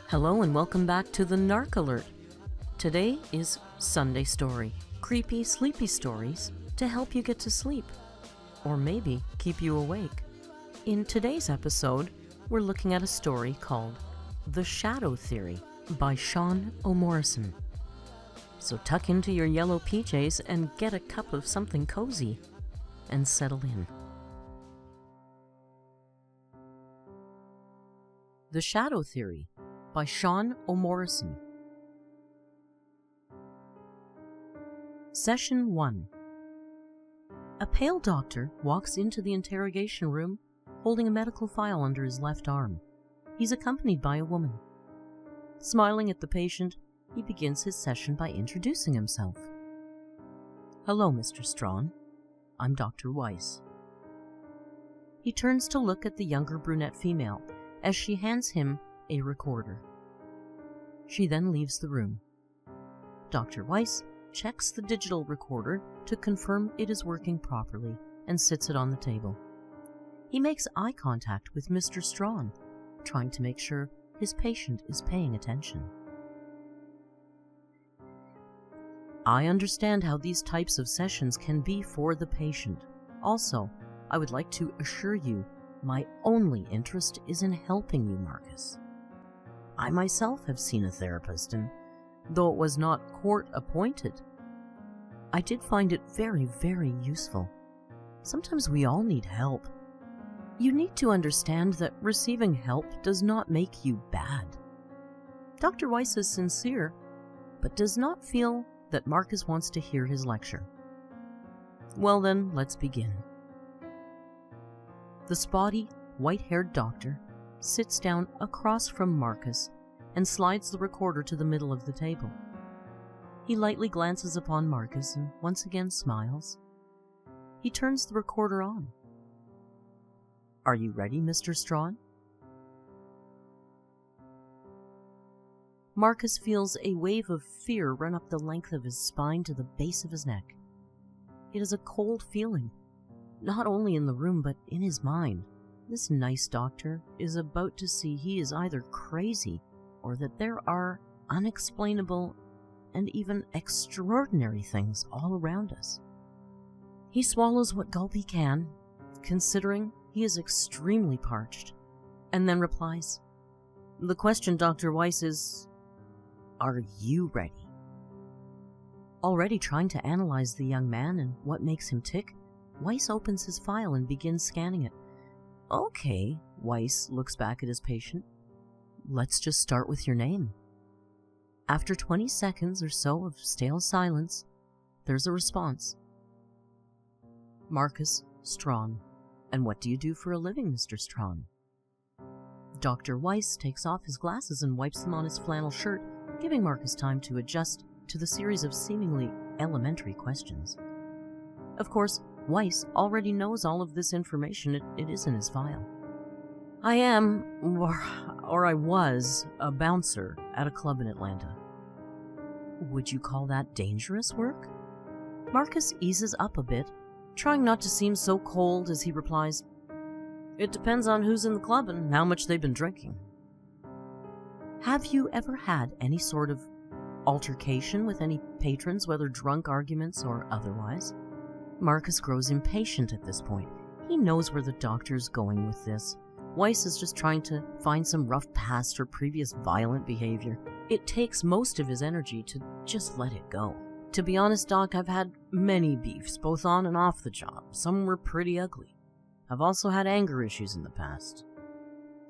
Hello and welcome back to the Narc Alert. Today is Sunday Story. Creepy, sleepy stories to help you get to sleep. Or maybe keep you awake. In today's episode, we're looking at a story called The Shadow Theory by Sean O'Morrison. So tuck into your yellow PJs and get a cup of something cozy and settle in. The Shadow Theory by Sean O'Morrison. Session 1. A pale doctor walks into the interrogation room holding a medical file under his left arm. He's accompanied by a woman. Smiling at the patient, he begins his session by introducing himself. "Hello, Mr. Strawn. I'm Dr. Weiss." He turns to look at the younger brunette female as she hands him a recorder. She then leaves the room. Dr. Weiss checks the digital recorder to confirm it is working properly and sits it on the table. He makes eye contact with Mr. Strawn, trying to make sure his patient is paying attention. "I understand how these types of sessions can be for the patient. Also, I would like to assure you my only interest is in helping you, Marcus. I myself have seen a therapist, and though it was not court-appointed, I did find it very, very useful. Sometimes we all need help. You need to understand that receiving help does not make you bad." Dr. Weiss is sincere, but does not feel that Marcus wants to hear his lecture. Well then, let's begin. The spotty, white-haired doctor sits down across from Marcus and slides the recorder to the middle of the table. He lightly glances upon Marcus and once again smiles. He turns the recorder on. "Are you ready, Mr. Strawn?" Marcus feels a wave of fear run up the length of his spine to the base of his neck. It is a cold feeling, not only in the room but in his mind. This nice doctor is about to see he is either crazy or that there are unexplainable and even extraordinary things all around us. He swallows what gulp he can, considering he is extremely parched, and then replies, "The question, Dr. Weiss, is, are you ready?" Already trying to analyze the young man and what makes him tick, Weiss opens his file and begins scanning it. "Okay," Weiss looks back at his patient. "Let's just start with your name." After 20 seconds or so of stale silence, there's a response. "Marcus Strawn. And what do you do for a living, Mr. Strawn?" Dr. Weiss takes off his glasses and wipes them on his flannel shirt, giving Marcus time to adjust to the series of seemingly elementary questions. Of course, Weiss already knows all of this information. It is in his file. "I am, or I was, a bouncer at a club in Atlanta." "Would you call that dangerous work?" Marcus eases up a bit, trying not to seem so cold as he replies, "It depends on who's in the club and how much they've been drinking." "Have you ever had any sort of altercation with any patrons, whether drunk arguments or otherwise?" Marcus grows impatient at this point. He knows where the doctor's going with this. Weiss is just trying to find some rough past or previous violent behavior. It takes most of his energy to just let it go. "To be honest, Doc, I've had many beefs, both on and off the job. Some were pretty ugly. I've also had anger issues in the past.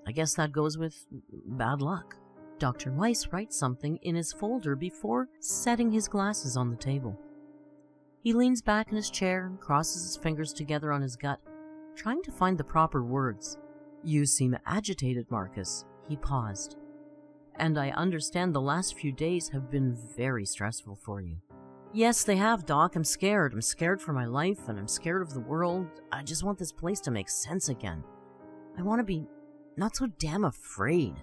I guess that goes with bad luck." Dr. Weiss writes something in his folder before setting his glasses on the table. He leans back in his chair and crosses his fingers together on his gut, trying to find the proper words. "You seem agitated, Marcus." He paused. "And I understand the last few days have been very stressful for you." "Yes, they have, Doc. I'm scared. I'm scared for my life, and I'm scared of the world. I just want this place to make sense again. I want to be not so damn afraid."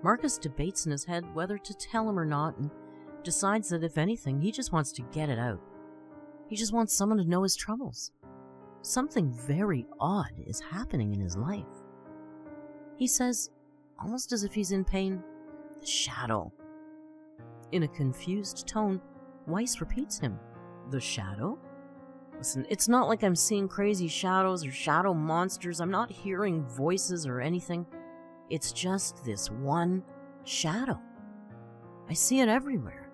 Marcus debates in his head whether to tell him or not, and decides that if anything, he just wants to get it out. He just wants someone to know his troubles. Something very odd is happening in his life. He says, almost as if he's in pain, The shadow. In a confused tone, Weiss repeats him. The shadow? Listen, it's not like I'm seeing crazy shadows or shadow monsters. I'm not hearing voices or anything. It's just this one shadow. I see it everywhere.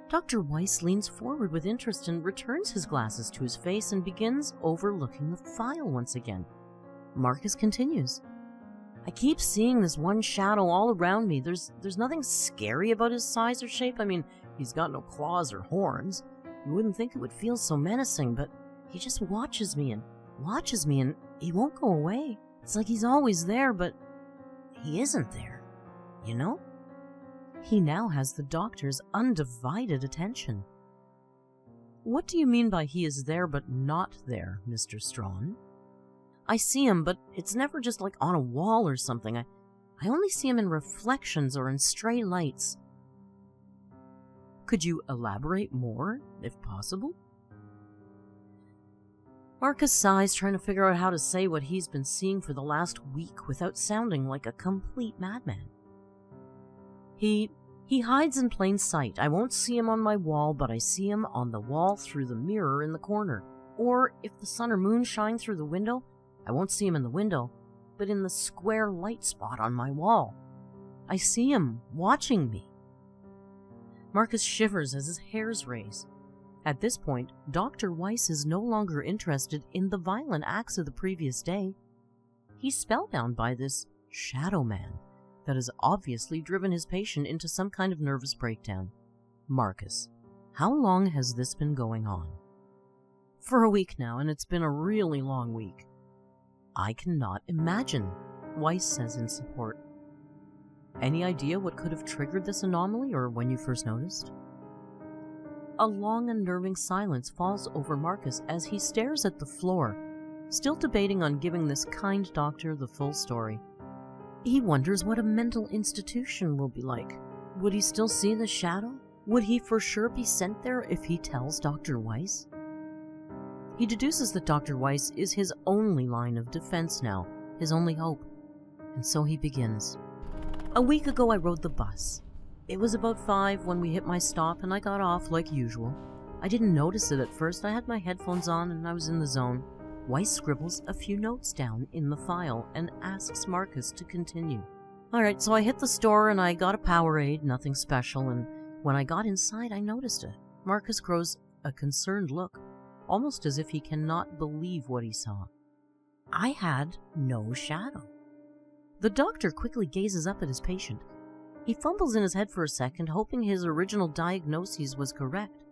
Dr. Weiss leans forward with interest and returns his glasses to his face and begins overlooking the file once again. Marcus continues. I keep seeing this one shadow all around me. There's nothing scary about his size or shape. I mean, he's got no claws or horns. You wouldn't think it would feel so menacing, but he just watches me and he won't go away. It's like he's always there, but he isn't there, you know? He now has the doctor's undivided attention. What do you mean by he is there but not there, Mr. Strawn? I see him, but it's never just like on a wall or something. I only see him in reflections or in stray lights. Could you elaborate more, if possible? Marcus sighs, trying to figure out how to say what he's been seeing for the last week without sounding like a complete madman. He hides in plain sight. I won't see him on my wall, but I see him on the wall through the mirror in the corner. Or if the sun or moon shine through the window, I won't see him in the window, but in the square light spot on my wall. I see him watching me. Marcus shivers as his hairs raise. At this point, Dr. Weiss is no longer interested in the violent acts of the previous day. He's spellbound by this shadow man that has obviously driven his patient into some kind of nervous breakdown. Marcus, how long has this been going on? For a week now, and it's been a really long week. I cannot imagine, Weiss says in support. Any idea what could have triggered this anomaly or when you first noticed? A long, unnerving silence falls over Marcus as he stares at the floor, still debating on giving this kind doctor the full story. He wonders what a mental institution will be like. Would he still see the shadow? Would he for sure be sent there if he tells Dr. Weiss? He deduces that Dr. Weiss is his only line of defense now, his only hope. And so he begins. A week ago I rode the bus. It was about 5 when we hit my stop and I got off like usual. I didn't notice it at first. I had my headphones on and I was in the zone. Weiss scribbles a few notes down in the file and asks Marcus to continue. Alright, so I hit the store and I got a Powerade, nothing special, and when I got inside I noticed it. Marcus grows a concerned look, almost as if he cannot believe what he saw. I had no shadow. The doctor quickly gazes up at his patient. He fumbles in his head for a second, hoping his original diagnosis was correct.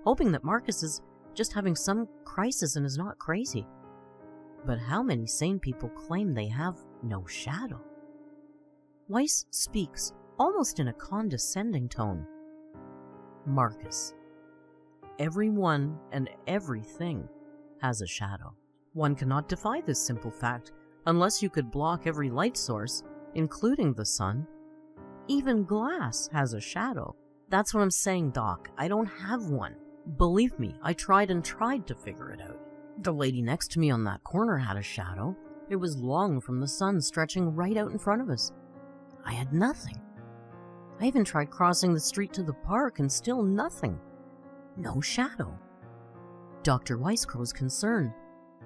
Hoping that Marcus is just having some crisis and is not crazy. But how many sane people claim they have no shadow? Weiss speaks, almost in a condescending tone. Marcus, everyone and everything has a shadow. One cannot defy this simple fact unless you could block every light source, including the sun. Even glass has a shadow. That's what I'm saying, Doc. I don't have one. Believe me, I tried to figure it out. The lady next to me on that corner had a shadow. It was long from the sun, stretching right out in front of us. I had nothing. I even tried crossing the street to the park and still nothing. No shadow. Dr. Weiss grows concerned.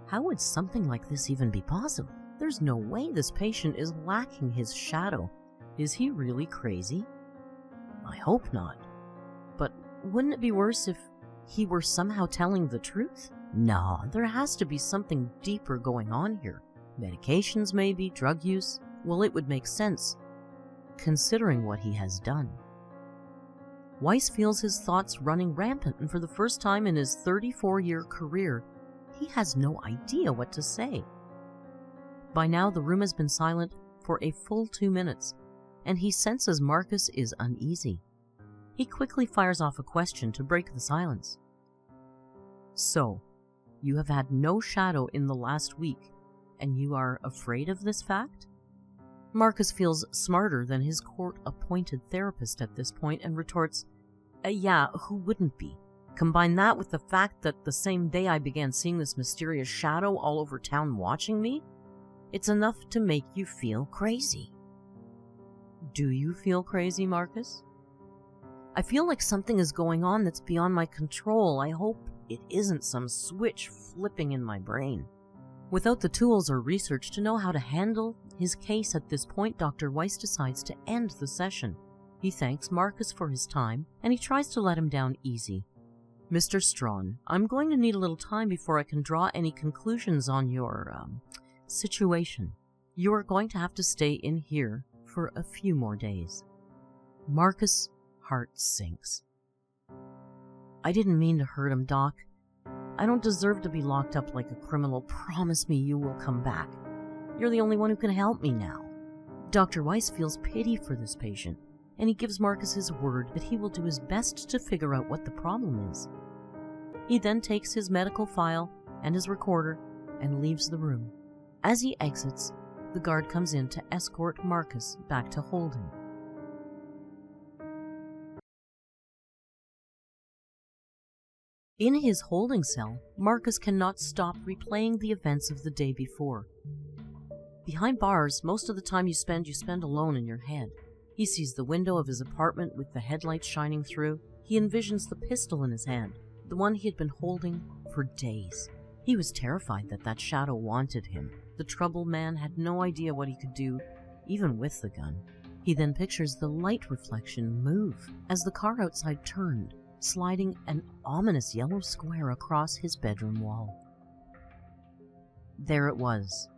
How would something like this even be possible? There's no way this patient is lacking his shadow. Is he really crazy? I hope not. But wouldn't it be worse if he were somehow telling the truth? No, there has to be something deeper going on here. Medications maybe, drug use. Well, it would make sense, considering what he has done. Weiss feels his thoughts running rampant, and for the first time in his 34-year career, he has no idea what to say. By now, the room has been silent for a full 2 minutes, and he senses Marcus is uneasy. He quickly fires off a question to break the silence. So, you have had no shadow in the last week, and you are afraid of this fact? Marcus feels smarter than his court-appointed therapist at this point and retorts, yeah, who wouldn't be? Combine that with the fact that the same day I began seeing this mysterious shadow all over town watching me, it's enough to make you feel crazy. Do you feel crazy, Marcus? I feel like something is going on that's beyond my control. I hope it isn't some switch flipping in my brain. Without the tools or research to know how to handle his case at this point, Dr. Weiss decides to end the session. He thanks Marcus for his time, and he tries to let him down easy. Mr. Strawn, I'm going to need a little time before I can draw any conclusions on your, situation. You are going to have to stay in here for a few more days. Marcus' heart sinks. I didn't mean to hurt him, Doc. I don't deserve to be locked up like a criminal. Promise me you will come back. You're the only one who can help me now. Dr. Weiss feels pity for this patient, and he gives Marcus his word that he will do his best to figure out what the problem is. He then takes his medical file and his recorder and leaves the room. As he exits, the guard comes in to escort Marcus back to holding. In his holding cell, Marcus cannot stop replaying the events of the day before. Behind bars, most of the time you spend alone in your head. He sees the window of his apartment with the headlights shining through. He envisions the pistol in his hand, the one he had been holding for days. He was terrified that that shadow wanted him. The troubled man had no idea what he could do, even with the gun. He then pictures the light reflection move as the car outside turned, sliding an ominous yellow square across his bedroom wall. There it was,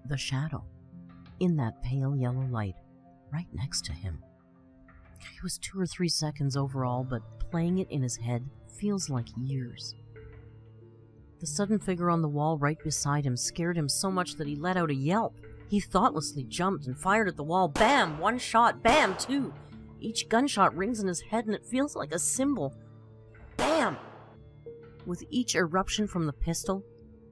the shadow, in that pale yellow light, right next to him. It was 2 or 3 seconds overall, but playing it in his head feels like years. The sudden figure on the wall right beside him scared him so much that he let out a yelp. He thoughtlessly jumped and fired at the wall. Bam! 1 shot. Bam! 2. Each gunshot rings in his head and it feels like a cymbal. Bam! With each eruption from the pistol,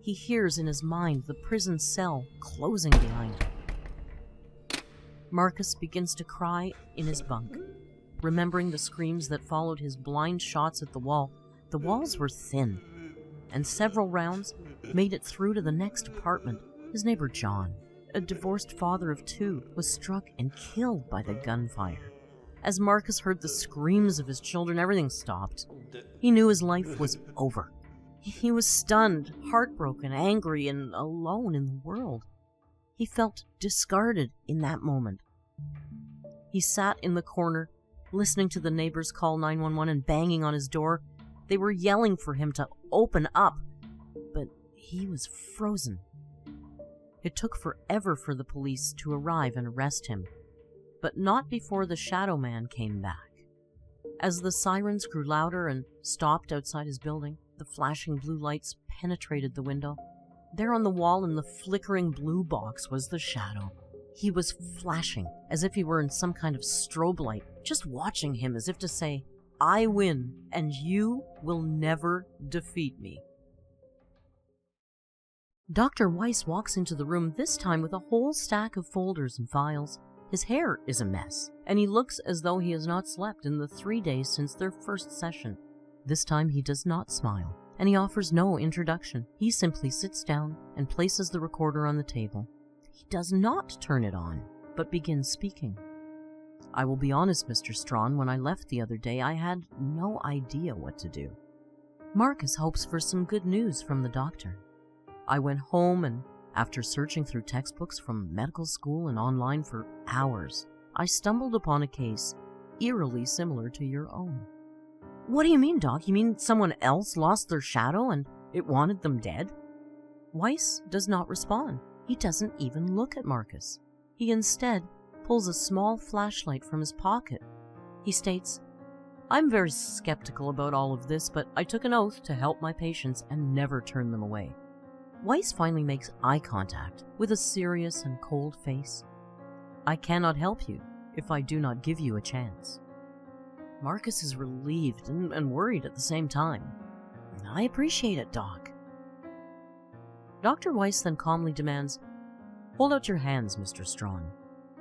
he hears in his mind the prison cell closing behind him. Marcus begins to cry in his bunk, remembering the screams that followed his blind shots at the wall. The walls were thin, and several rounds made it through to the next apartment. His neighbor John, a divorced father of 2, was struck and killed by the gunfire. As Marcus heard the screams of his children, everything stopped. He knew his life was over. He was stunned, heartbroken, angry, and alone in the world. He felt discarded in that moment. He sat in the corner, listening to the neighbors call 911 and banging on his door. They were yelling for him to open up, but he was frozen. It took forever for the police to arrive and arrest him, but not before the Shadow Man came back. As the sirens grew louder and stopped outside his building, the flashing blue lights penetrated the window. There on the wall in the flickering blue box was the Shadow. He was flashing as if he were in some kind of strobe light, just watching him as if to say, "I win, and you will never defeat me." Dr. Weiss walks into the room, this time with a whole stack of folders and files. His hair is a mess, and he looks as though he has not slept in the 3 days since their first session. This time he does not smile, and he offers no introduction. He simply sits down and places the recorder on the table. He does not turn it on, but begins speaking. "I will be honest, Mr. Strawn, when I left the other day, I had no idea what to do." Marcus hopes for some good news from the doctor. "I went home and, after searching through textbooks from medical school and online for hours, I stumbled upon a case eerily similar to your own." "What do you mean, Doc? You mean someone else lost their shadow and it wanted them dead?" Weiss does not respond. He doesn't even look at Marcus. He instead pulls a small flashlight from his pocket. He states, "I'm very skeptical about all of this, but I took an oath to help my patients and never turn them away." Weiss finally makes eye contact with a serious and cold face. "I cannot help you if I do not give you a chance." Marcus is relieved and worried at the same time. "I appreciate it, Doc." Dr. Weiss then calmly demands, "Hold out your hands, Mr. Strawn."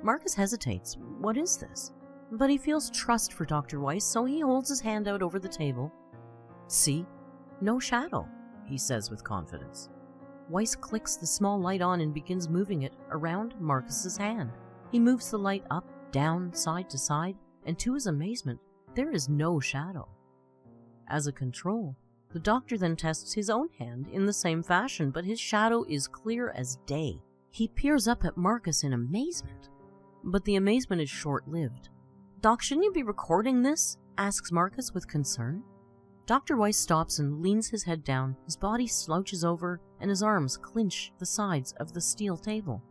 Marcus hesitates. What is this? But he feels trust for Dr. Weiss, so he holds his hand out over the table. "See? No shadow," he says with confidence. Weiss clicks the small light on and begins moving it around Marcus's hand. He moves the light up, down, side to side, and to his amazement, there is no shadow. As a control, the doctor then tests his own hand in the same fashion, but his shadow is clear as day. He peers up at Marcus in amazement, but the amazement is short-lived. "Doc, shouldn't you be recording this?" asks Marcus with concern. Dr. Weiss stops and leans his head down, his body slouches over, and his arms clinch the sides of the steel table.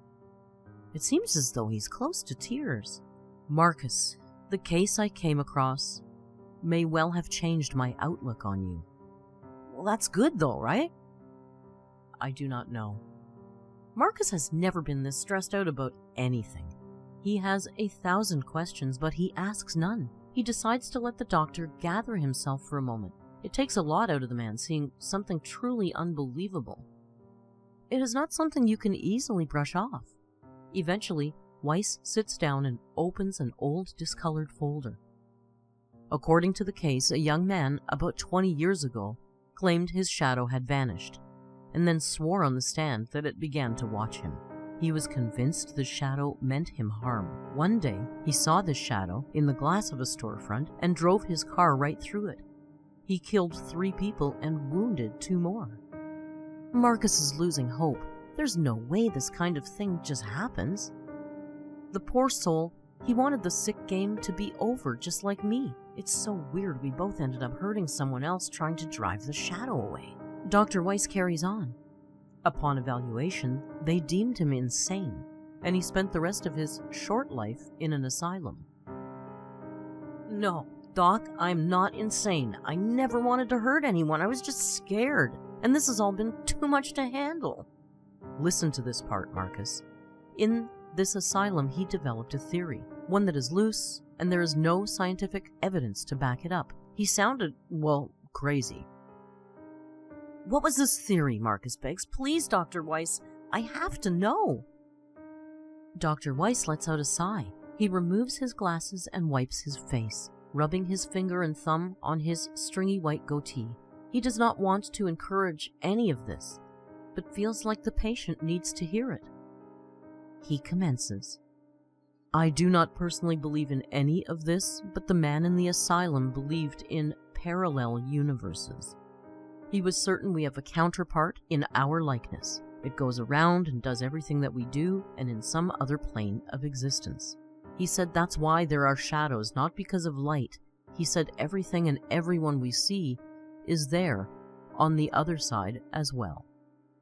It seems as though he's close to tears. "Marcus, the case I came across may well have changed my outlook on you." "Well, that's good though, right?" "I do not know." Marcus has never been this stressed out about anything. He has 1,000 questions, but he asks none. He decides to let the doctor gather himself for a moment. It takes a lot out of the man seeing something truly unbelievable. It is not something you can easily brush off. Eventually, Weiss sits down and opens an old discolored folder. According to the case, a young man about 20 years ago claimed his shadow had vanished, and then swore on the stand that it began to watch him. He was convinced the shadow meant him harm. One day, he saw this shadow in the glass of a storefront and drove his car right through it. He killed 3 people and wounded 2 more. Marcus is losing hope. There's no way this kind of thing just happens. The poor soul, he wanted the sick game to be over just like me. It's so weird we both ended up hurting someone else trying to drive the shadow away. Dr. Weiss carries on. Upon evaluation, they deemed him insane, and he spent the rest of his short life in an asylum. "No, Doc, I'm not insane. I never wanted to hurt anyone. I was just scared, and this has all been too much to handle." Listen to this part, Marcus. In this asylum, he developed a theory, one that is loose, and there is no scientific evidence to back it up. He sounded, well, crazy. "What was this theory?" Marcus begs. "Please, Dr. Weiss, I have to know." Dr. Weiss lets out a sigh. He removes his glasses and wipes his face, rubbing his finger and thumb on his stringy white goatee. He does not want to encourage any of this, but feels like the patient needs to hear it. He commences. "I do not personally believe in any of this, but the man in the asylum believed in parallel universes. He was certain we have a counterpart in our likeness. It goes around and does everything that we do, and in some other plane of existence. He said that's why there are shadows, not because of light. He said everything and everyone we see is there on the other side as well."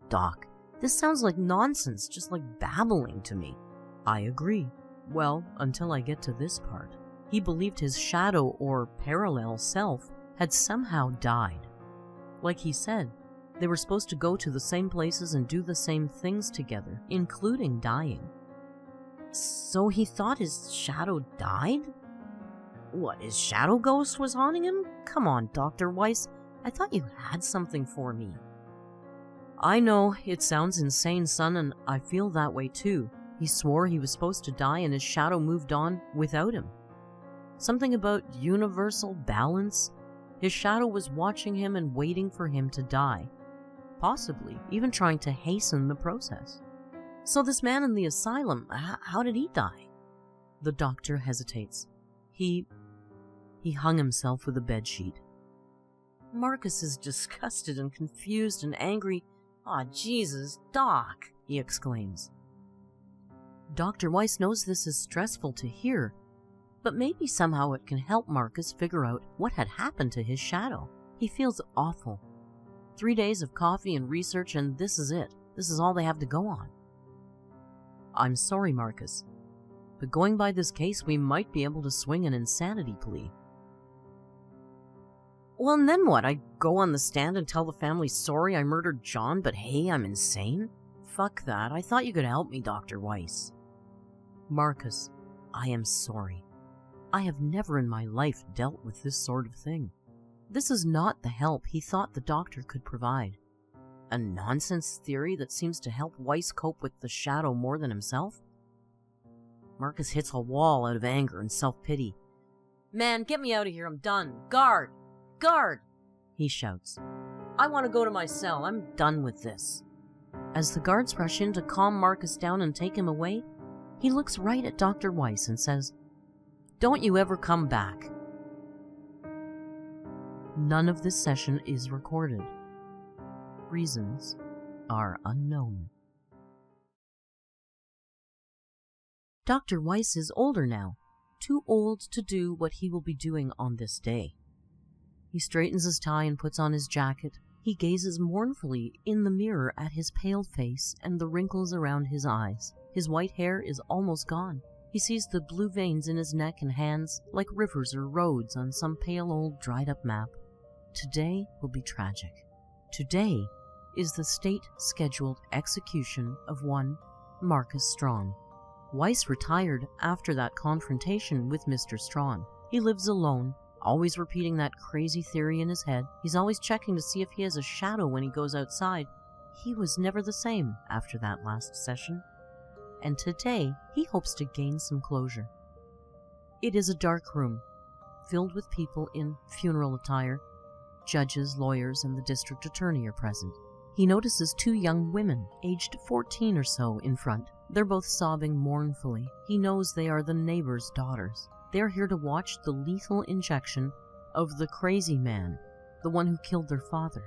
"Doc, this sounds like nonsense, just like babbling to me." "I agree. Well, until I get to this part. He believed his shadow or parallel self had somehow died. Like he said, they were supposed to go to the same places and do the same things together, including dying." "So he thought his shadow died? What, his shadow ghost was haunting him? Come on, Dr. Weiss, I thought you had something for me." "I know, it sounds insane, son, and I feel that way too. He swore he was supposed to die and his shadow moved on without him. Something about universal balance. His shadow was watching him and waiting for him to die, possibly even trying to hasten the process." "So this man in the asylum, how did he die?" The doctor hesitates. He hung himself with a bedsheet." Marcus is disgusted and confused and angry. "Aw, Jesus, Doc," he exclaims. Dr. Weiss knows this is stressful to hear, but maybe somehow it can help Marcus figure out what had happened to his shadow. He feels awful. 3 days of coffee and research, and this is it. This is all they have to go on. "I'm sorry, Marcus, but going by this case, we might be able to swing an insanity plea." "Well, and then what? I go on the stand and tell the family, sorry, I murdered John, but hey, I'm insane? Fuck that. I thought you could help me, Dr. Weiss." "Marcus, I am sorry. I have never in my life dealt with this sort of thing. This is not the help he thought the doctor could provide. A nonsense theory that seems to help Weiss cope with the shadow more than himself." Marcus hits a wall out of anger and self-pity. "Man, get me out of here. I'm done. Guard! Guard!" he shouts. "I want to go to my cell. I'm done with this." As the guards rush in to calm Marcus down and take him away, he looks right at Dr. Weiss and says, Don't you ever come back." None of this session is recorded. Reasons are unknown. Dr. Weiss is older now, too old to do what he will be doing on this day. He straightens his tie and puts on his jacket. He gazes mournfully in the mirror at his pale face and the wrinkles around his eyes. His white hair is almost gone. He sees the blue veins in his neck and hands like rivers or roads on some pale old dried-up map. Today will be tragic. Today is the state-scheduled execution of one Marcus Strawn. Weiss retired after that confrontation with Mr. Strawn. He lives alone, always repeating that crazy theory in his head. He's always checking to see if he has a shadow when he goes outside. He was never the same after that last session. And today, he hopes to gain some closure. It is a dark room, filled with people in funeral attire. Judges, lawyers, and the district attorney are present. He notices two young women, aged 14 or so, in front. They're both sobbing mournfully. He knows they are the neighbor's daughters. They're here to watch the lethal injection of the crazy man, the one who killed their father.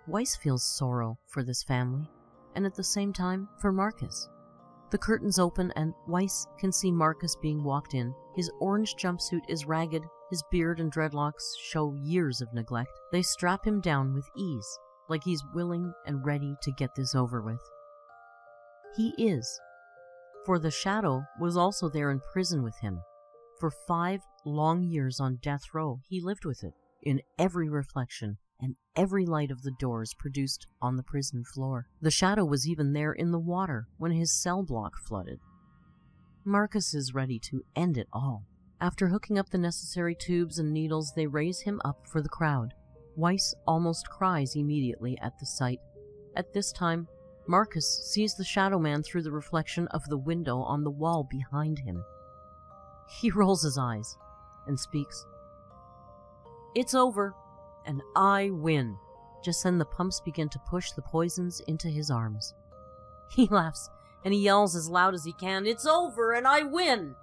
Weiss feels sorrow for this family, and at the same time for Marcus. The curtains open and Weiss can see Marcus being walked in. His orange jumpsuit is ragged. His beard and dreadlocks show years of neglect. They strap him down with ease, like he's willing and ready to get this over with. He is, for the shadow was also there in prison with him. For 5 long years on death row, he lived with it, in every reflection and every light of the doors produced on the prison floor. The shadow was even there in the water when his cell block flooded. Marcus is ready to end it all. After hooking up the necessary tubes and needles, they raise him up for the crowd. Weiss almost cries immediately at the sight. At this time, Marcus sees the shadow man through the reflection of the window on the wall behind him. He rolls his eyes and speaks. "It's over, and I win." Just then the pumps begin to push the poisons into his arms. He laughs, and he yells as loud as he can, "It's over, and I win!"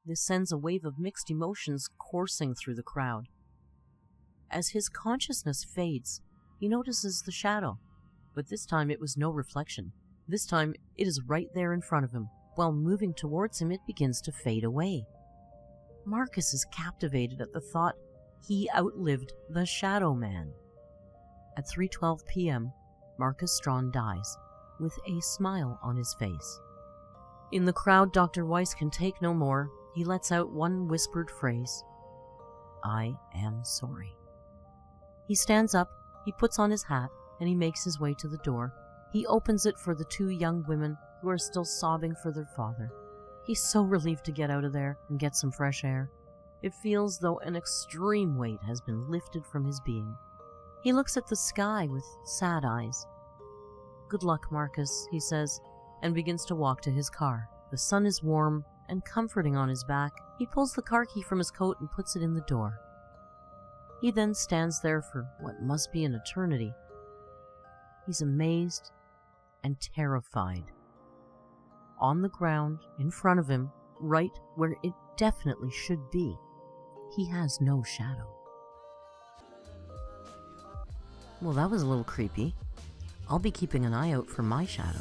This sends a wave of mixed emotions coursing through the crowd. As his consciousness fades, he notices the shadow, but this time it was no reflection. This time it is right there in front of him. While moving towards him, it begins to fade away. Marcus is captivated at the thought he outlived the Shadow Man. At 3:12 p.m., Marcus Strawn dies, with a smile on his face. In the crowd, Dr. Weiss can take no more. He lets out one whispered phrase, "I am sorry." He stands up, he puts on his hat, and he makes his way to the door. He opens it for the two young women who are still sobbing for their father. He's so relieved to get out of there and get some fresh air. It feels though an extreme weight has been lifted from his being. He looks at the sky with sad eyes. "Good luck, Marcus," he says, and begins to walk to his car. The sun is warm and comforting on his back. He pulls the car key from his coat and puts it in the door. He then stands there for what must be an eternity. He's amazed and terrified. On the ground, in front of him, right where it definitely should be, he has no shadow. Well, that was a little creepy. I'll be keeping an eye out for my shadow.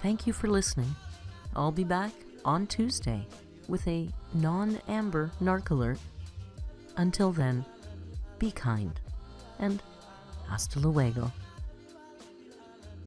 Thank you for listening. I'll be back on Tuesday with a non-amber narc alert. Until then, be kind, and hasta luego.